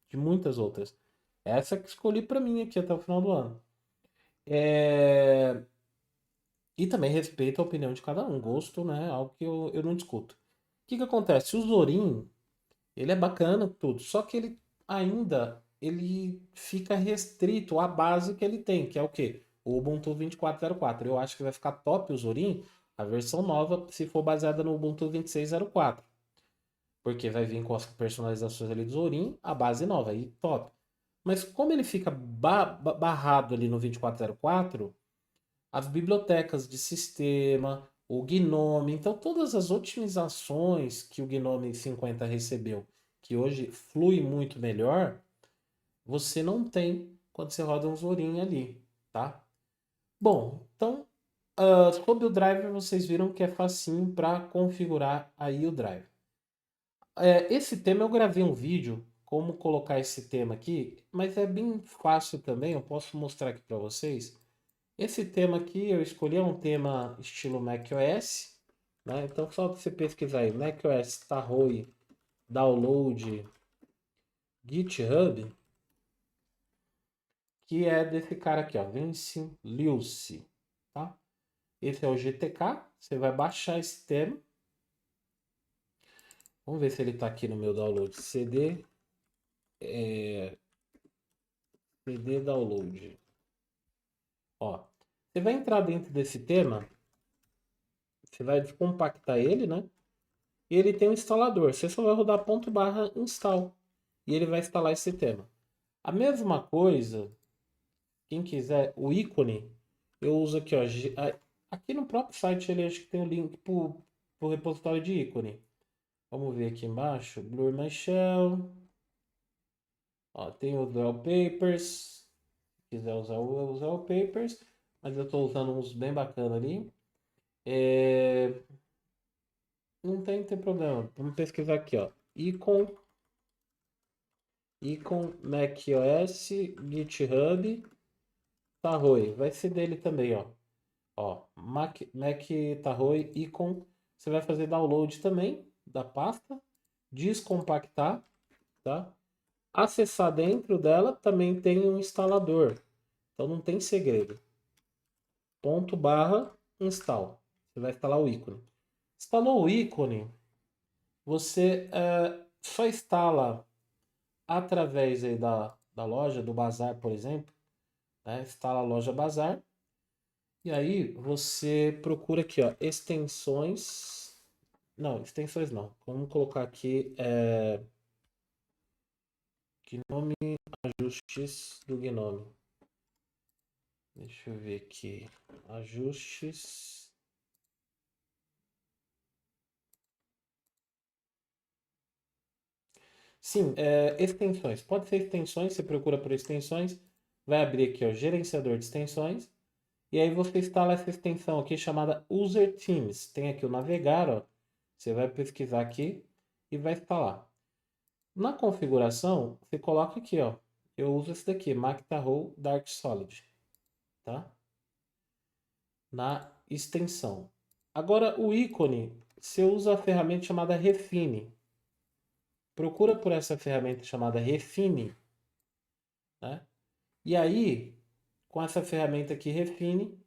de muitas outras. Essa que escolhi para mim aqui até o final do ano. É... E também respeito a opinião de cada um. Gosto, né? Algo que eu não discuto. O que acontece? O Zorin, ele é bacana, tudo. Só que ele ainda ele fica restrito à base que ele tem, que é o quê? O Ubuntu 24.04. Eu acho que vai ficar top o Zorin, a versão nova, se for baseada no Ubuntu 26.04. Porque vai vir com as personalizações ali do Zorin, a base nova, aí top. Mas como ele fica barrado ali no 24.04, as bibliotecas de sistema, o Gnome, então todas as otimizações que o Gnome 50 recebeu, que hoje flui muito melhor, você não tem quando você roda um Zorin ali, tá? Bom, então sobre o driver vocês viram que é facinho para configurar aí o driver. Esse tema eu gravei um vídeo como colocar esse tema aqui, mas é bem fácil também, eu posso mostrar aqui para vocês. Esse tema aqui eu escolhi é um tema estilo macOS, né? Então só você pesquisar aí macOS Tahoe Download GitHub, que é desse cara aqui, ó, Vince Lewis, tá? Esse é o GTK, você vai baixar esse tema. Vamos ver se ele está aqui no meu download. CD download. Ó, você vai entrar dentro desse tema, você vai descompactar ele, né? E ele tem um instalador. Você só vai rodar ponto barra install. E ele vai instalar esse tema. A mesma coisa, quem quiser, o ícone, eu uso aqui, ó. Aqui no próprio site ele acho que tem o link pro repositório de ícone. Vamos ver aqui embaixo. Blur My Shell. Ó, tem os wallpapers. Se quiser usar os wallpapers. Mas eu estou usando uns bem bacana ali. É, não tem problema. Vamos pesquisar aqui, ó. Icon macOS, GitHub, Tahoe. Vai ser dele também, ó. Ó, Mac Tahoe, Icon. Você vai fazer download também da pasta, descompactar, tá? Acessar dentro dela também tem um instalador. Então não tem segredo. Ponto barra install. Você vai instalar o ícone. Instalou o ícone, você só instala através aí da loja, do Bazar, por exemplo. Né? Instala a loja Bazar. E aí você procura aqui, ó, extensões. Não, extensões não. Vamos colocar aqui Gnome ajustes do Gnome. Deixa eu ver aqui. Ajustes. Sim, extensões. Pode ser extensões, você procura por extensões. Vai abrir aqui, ó, gerenciador de extensões. E aí você instala essa extensão aqui chamada User Themes. Tem aqui o navegar, ó. Você vai pesquisar aqui e vai instalar. Na configuração, você coloca aqui, ó. Eu uso esse daqui, Mactaho Dark Solid, tá? Na extensão. Agora o ícone, você usa a ferramenta chamada Refine. Procura por essa ferramenta chamada Refine, né? E aí, com essa ferramenta aqui Refine,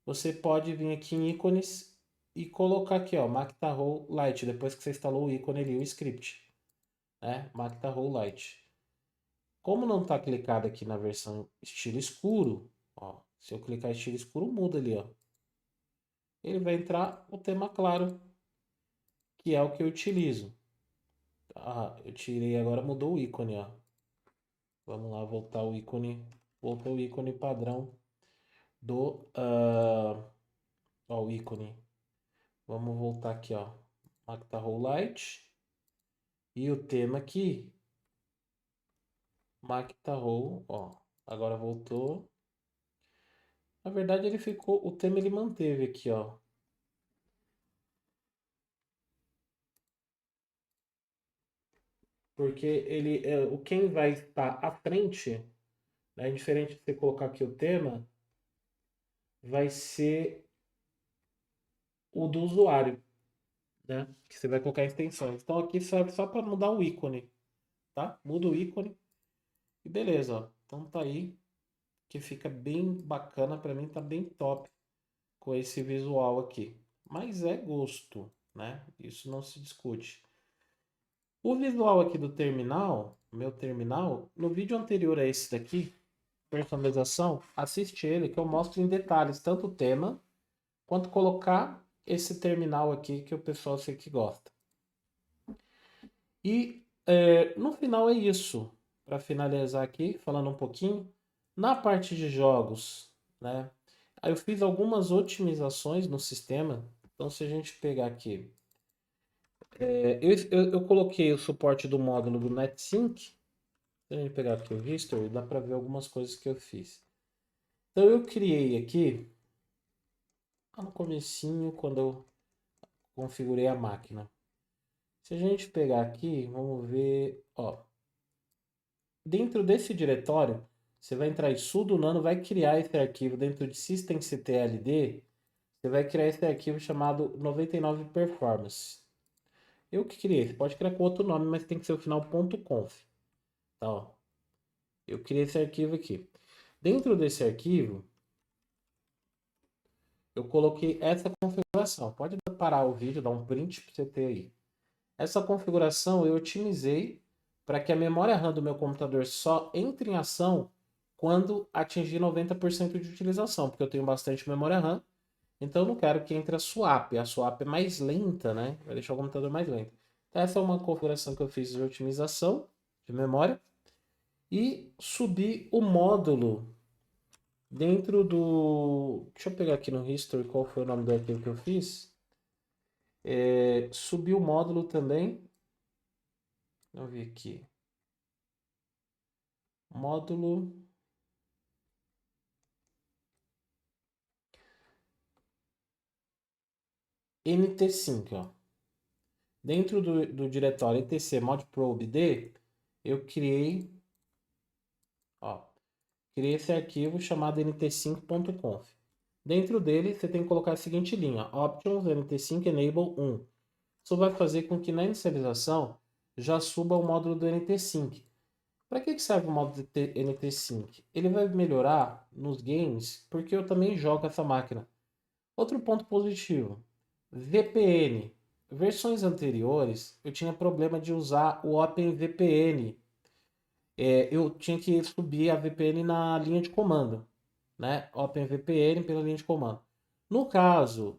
você pode vir aqui em ícones e colocar aqui, ó, Mactaho Lite, depois que você instalou o ícone ali, o script, né? Mactaho Lite. Como não está clicado aqui na versão estilo escuro, ó, se eu clicar estilo escuro, muda ali, ó. Ele vai entrar o tema claro, que é o que eu utilizo. Ah, eu tirei agora, mudou o ícone, ó. Vamos lá, voltar o ícone padrão do, ó, o ícone. Vamos voltar aqui, ó. Macta Light. E o tema aqui, Macta ó. Agora voltou. Na verdade, ele ficou, o tema ele manteve aqui, ó. Porque ele, o quem vai estar à frente, né, diferente de você colocar aqui o tema, vai ser o do usuário, né? Que você vai colocar extensões. Então aqui serve só para mudar o ícone, tá? Muda o ícone e beleza, ó. Então tá aí que fica bem bacana para mim, tá bem top com esse visual aqui. Mas é gosto, né? Isso não se discute. O visual aqui do terminal, meu terminal, no vídeo anterior a esse daqui, personalização, assiste ele que eu mostro em detalhes tanto o tema quanto colocar esse terminal aqui que o pessoal sei que gosta. E no final é isso. Para finalizar aqui, falando um pouquinho, na parte de jogos, né? Aí eu fiz algumas otimizações no sistema. Então, se a gente pegar aqui, eu coloquei o suporte do módulo do NetSync. Se a gente pegar aqui o History, dá para ver algumas coisas que eu fiz. Então, eu criei aqui, lá no comecinho, quando eu configurei a máquina. Se a gente pegar aqui, vamos ver, ó, dentro desse diretório, você vai entrar em sudo nano, vai criar esse arquivo dentro de systemctld, você vai criar esse arquivo chamado 99 performance. Eu que criei, você pode criar com outro nome, mas tem que ser o final .conf. Tá, ó. Eu criei esse arquivo aqui. Dentro desse arquivo, eu coloquei essa configuração. Pode parar o vídeo, dar um print para você ter aí. Essa configuração eu otimizei para que a memória RAM do meu computador só entre em ação quando atingir 90% de utilização, porque eu tenho bastante memória RAM, então eu não quero que entre a swap. A swap é mais lenta, né? Vai deixar o computador mais lento. Então, essa é uma configuração que eu fiz de otimização de memória e subi o módulo dentro do. Deixa eu pegar aqui no history qual foi o nome do arquivo que eu fiz. Subi o módulo também. Vamos ver aqui. Módulo. NT5, ó. Dentro do diretório etc modprobe d, eu criei, ó, criei esse arquivo chamado nt5.conf. Dentro dele, você tem que colocar a seguinte linha, options nt5 enable 1. Isso vai fazer com que na inicialização já suba o módulo do nt5. Para que serve o módulo nt5? Ele vai melhorar nos games, porque eu também jogo essa máquina. Outro ponto positivo, VPN. Versões anteriores, eu tinha problema de usar o OpenVPN. Eu tinha que subir a VPN na linha de comando, né? OpenVPN pela linha de comando. No caso,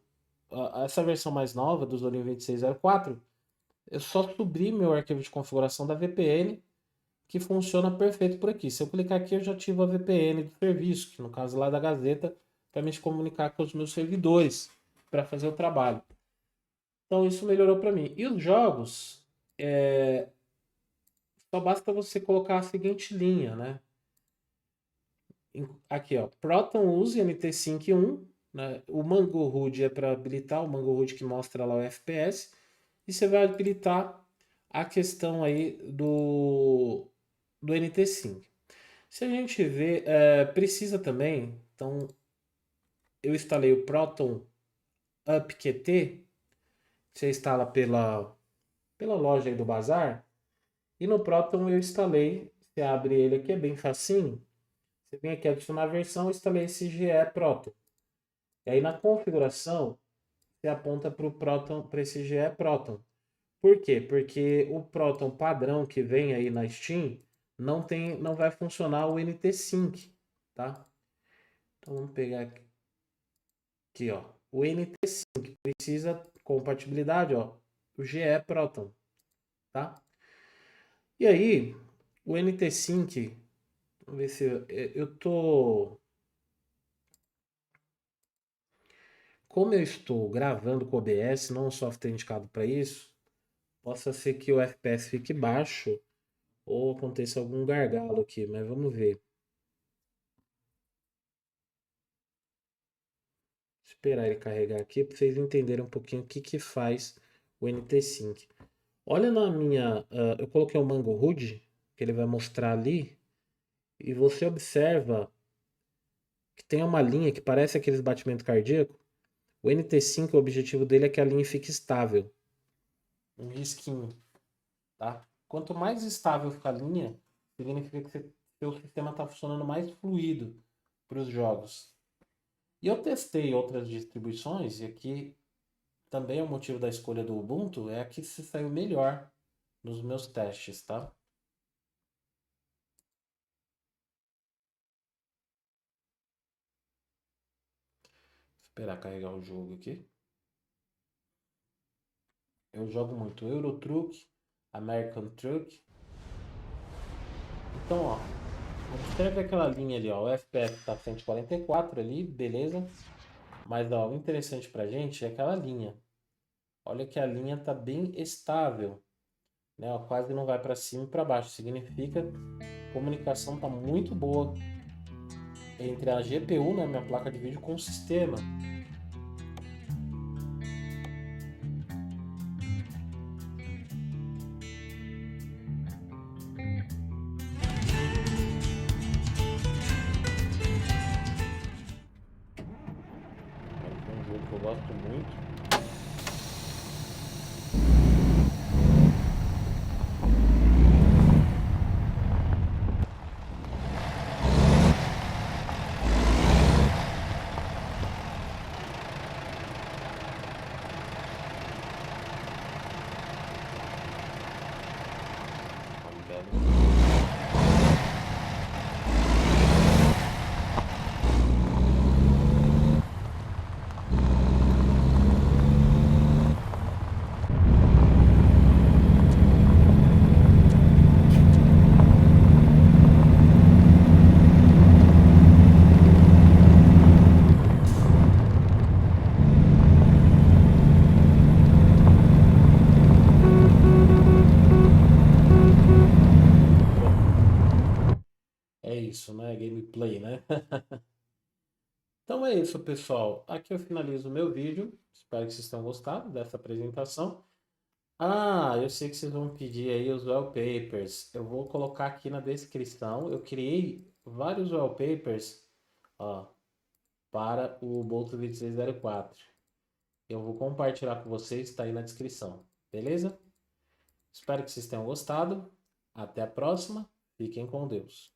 essa versão mais nova do Zorin 2604, eu só subi meu arquivo de configuração da VPN, que funciona perfeito por aqui. Se eu clicar aqui, eu já ativo a VPN do serviço, que no caso lá da Gazeta, para me comunicar com os meus servidores, para fazer o trabalho. Então isso melhorou para mim. E os jogos, só basta você colocar a seguinte linha, né? Aqui, ó, Proton use NT5.1, né? O Mango HUD é para habilitar, o Mango HUD que mostra lá o FPS, e você vai habilitar a questão aí do NT5. Se a gente vê, precisa também, então eu instalei o Proton UpQT, você instala pela loja aí do Bazar, e no Proton eu instalei, você abre ele aqui, é bem facinho, você vem aqui adicionar a versão, eu instalei esse GE Proton. E aí na configuração, você aponta para o Proton, para esse GE Proton. Por quê? Porque o Proton padrão que vem aí na Steam não vai funcionar o NT-Sync, tá? Então vamos pegar aqui, ó. O NT-Sync precisa compatibilidade, ó, o GE Proton, tá? E aí, o NT-Sync, vamos ver se eu tô... Como eu estou gravando com o OBS, não é um software indicado para isso, possa ser que o FPS fique baixo ou aconteça algum gargalo aqui, mas vamos ver. Esperar ele carregar aqui para vocês entenderem um pouquinho o que que faz o NT-Sync. Olha na minha, eu coloquei o Mango HUD, que ele vai mostrar ali, e você observa que tem uma linha que parece aqueles batimentos cardíacos. O NT-Sync, o objetivo dele é que a linha fique estável. Um risquinho, tá? Quanto mais estável fica a linha, significa que seu sistema está funcionando mais fluido para os jogos. E eu testei outras distribuições, e aqui também é o motivo da escolha do Ubuntu, é a que se saiu melhor nos meus testes, tá? Esperar carregar o jogo aqui. Eu jogo muito Euro Truck, American Truck. Então, ó, observe aquela linha ali, ó, o FPS tá 144 ali, beleza? Mas, ó, o interessante pra gente é aquela linha. Olha que a linha tá bem estável, né? Ó, quase não vai para cima e para baixo. Significa que a comunicação tá muito boa entre a GPU, né, minha placa de vídeo, com o sistema. É um jogo que eu gosto muito. É isso, né? Gameplay, né? Então é isso, pessoal. Aqui eu finalizo o meu vídeo. Espero que vocês tenham gostado dessa apresentação. Ah, eu sei que vocês vão pedir aí os wallpapers. Eu vou colocar aqui na descrição. Eu criei vários wallpapers, ó, para o Bolt 2604. Eu vou compartilhar com vocês, está aí na descrição. Beleza? Espero que vocês tenham gostado. Até a próxima. Fiquem com Deus.